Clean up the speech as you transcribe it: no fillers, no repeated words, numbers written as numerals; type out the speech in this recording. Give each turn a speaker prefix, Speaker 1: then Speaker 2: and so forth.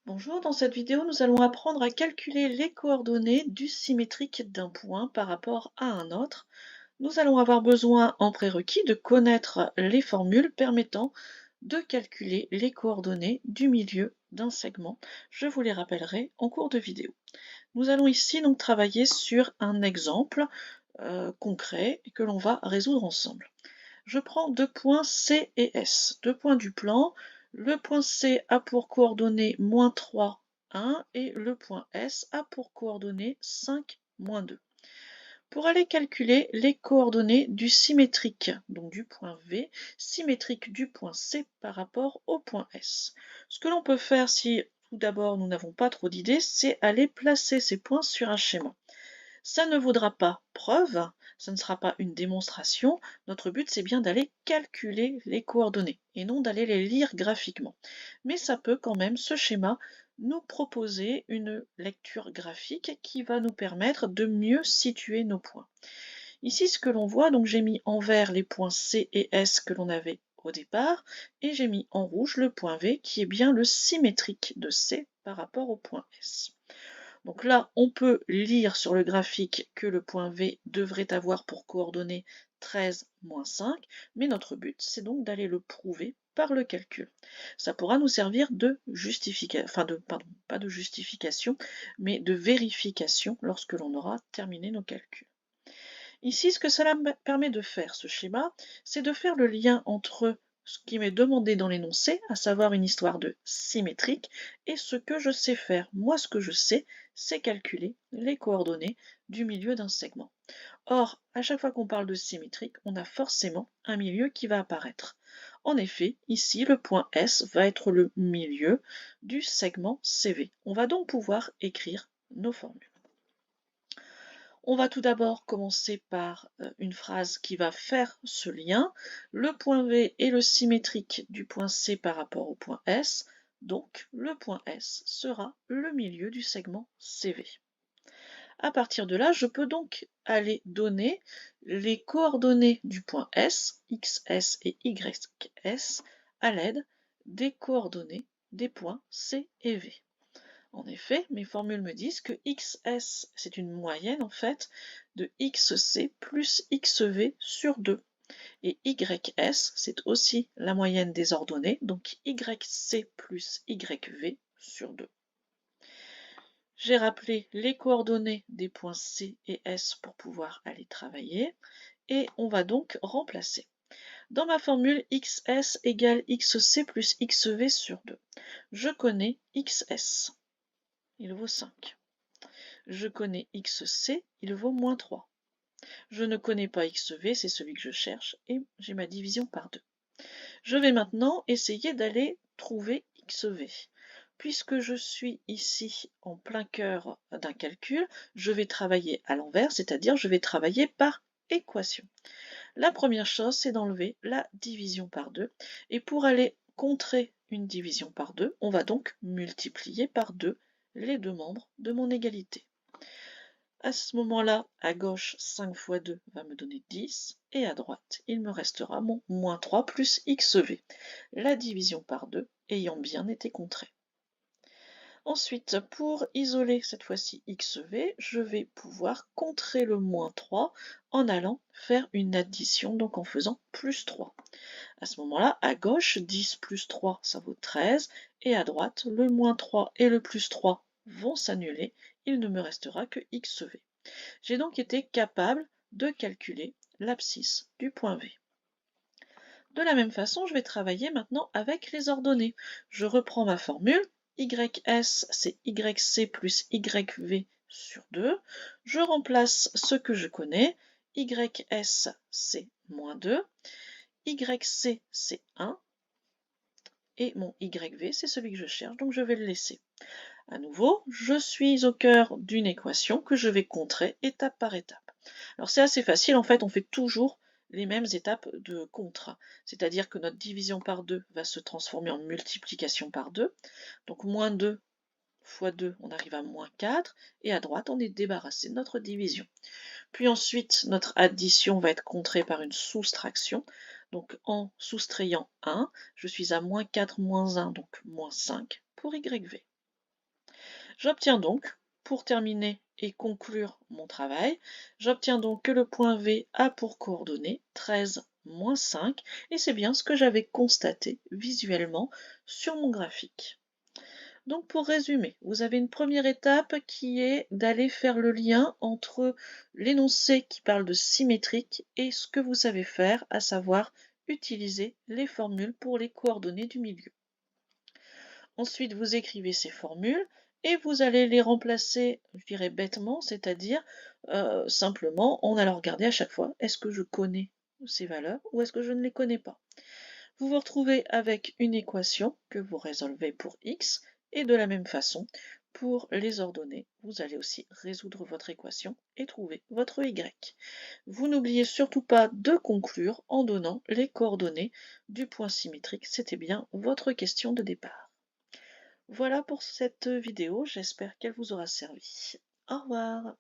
Speaker 1: Bonjour, dans cette vidéo, nous allons apprendre à calculer les coordonnées du symétrique d'un point par rapport à un autre. Nous allons avoir besoin en prérequis de connaître les formules permettant de calculer les coordonnées du milieu d'un segment. Je vous les rappellerai en cours de vidéo. Nous allons ici donc travailler sur un exemple concret que l'on va résoudre ensemble. Je prends deux points C et S, deux points du plan. Le point C a pour coordonnées -3, 1 et le point S a pour coordonnées 5, -2. Pour aller calculer les coordonnées du symétrique, donc du point V, symétrique du point C par rapport au point S. Ce que l'on peut faire si tout d'abord nous n'avons pas trop d'idées, c'est aller placer ces points sur un schéma. Ça ne vaudra pas preuve, ça ne sera pas une démonstration. Notre but, c'est bien d'aller calculer les coordonnées et non d'aller les lire graphiquement. Mais ça peut quand même, ce schéma, nous proposer une lecture graphique qui va nous permettre de mieux situer nos points. Ici, ce que l'on voit, donc j'ai mis en vert les points C et S que l'on avait au départ, et j'ai mis en rouge le point V qui est bien le symétrique de C par rapport au point S. Donc là, on peut lire sur le graphique que le point V devrait avoir pour coordonnées 13, -5, mais notre but, c'est donc d'aller le prouver par le calcul. Ça pourra nous servir de justification, pardon, pas de justification, mais de vérification lorsque l'on aura terminé nos calculs. Ici, ce que cela me permet de faire, ce schéma, c'est de faire le lien entre ce qui m'est demandé dans l'énoncé, à savoir une histoire de symétrique, et ce que je sais faire. Moi, ce que je sais, c'est calculer les coordonnées du milieu d'un segment. Or, à chaque fois qu'on parle de symétrique, on a forcément un milieu qui va apparaître. En effet, ici, le point S va être le milieu du segment CV. On va donc pouvoir écrire nos formules. On va tout d'abord commencer par une phrase qui va faire ce lien. Le point V est le symétrique du point C par rapport au point S, donc le point S sera le milieu du segment CV. À partir de là, je peux donc aller donner les coordonnées du point S, XS et YS, à l'aide des coordonnées des points C et V. En effet, mes formules me disent que XS, c'est une moyenne en fait de XC plus XV sur 2. Et YS, c'est aussi la moyenne des ordonnées, donc YC plus YV sur 2. J'ai rappelé les coordonnées des points C et S pour pouvoir aller travailler, et on va donc remplacer. Dans ma formule, XS égale XC plus XV sur 2. Je connais XS. Il vaut 5. Je connais XC, il vaut -3. Je ne connais pas XV, c'est celui que je cherche, et j'ai ma division par 2. Je vais maintenant essayer d'aller trouver XV. Puisque je suis ici en plein cœur d'un calcul, je vais travailler à l'envers, c'est-à-dire je vais travailler par équation. La première chose, c'est d'enlever la division par 2, et pour aller contrer une division par 2, on va donc multiplier par 2 les deux membres de mon égalité. À ce moment-là, à gauche, 5 fois 2 va me donner 10, et à droite, il me restera mon -3 plus XV, la division par 2 ayant bien été contrée. Ensuite, pour isoler cette fois-ci XV, je vais pouvoir contrer le -3 en allant faire une addition, donc en faisant +3. À ce moment-là, à gauche, 10 plus 3, ça vaut 13, et à droite, le -3 et le +3 vont s'annuler, il ne me restera que XV. J'ai donc été capable de calculer l'abscisse du point V. De la même façon, je vais travailler maintenant avec les ordonnées. Je reprends ma formule. YS, c'est YC plus YV sur 2. Je remplace ce que je connais. YS, c'est -2. YC, c'est 1. Et mon YV, c'est celui que je cherche, donc je vais le laisser. À nouveau, je suis au cœur d'une équation que je vais contrer étape par étape. Alors c'est assez facile, en fait, on fait toujours les mêmes étapes de contre. C'est-à-dire que notre division par 2 va se transformer en multiplication par 2. Donc -2 fois 2, on arrive à -4. Et à droite, on est débarrassé de notre division. Puis ensuite, notre addition va être contrée par une soustraction. Donc en soustrayant 1, je suis à -4 moins 1, donc -5 pour YV. J'obtiens donc, pour terminer et conclure mon travail, j'obtiens donc que le point V a pour coordonnée 13 moins 5 et c'est bien ce que j'avais constaté visuellement sur mon graphique. Donc pour résumer, vous avez une première étape qui est d'aller faire le lien entre l'énoncé qui parle de symétrique et ce que vous savez faire, à savoir utiliser les formules pour les coordonnées du milieu. Ensuite, vous écrivez ces formules et vous allez les remplacer, je dirais bêtement, c'est-à-dire simplement en allant regarder à chaque fois, est-ce que je connais ces valeurs ou est-ce que je ne les connais pas? Vous vous retrouvez avec une équation que vous résolvez pour x et de la même façon, pour les ordonnées, vous allez aussi résoudre votre équation et trouver votre y. Vous n'oubliez surtout pas de conclure en donnant les coordonnées du point symétrique, c'était bien votre question de départ. Voilà pour cette vidéo, j'espère qu'elle vous aura servi. Au revoir.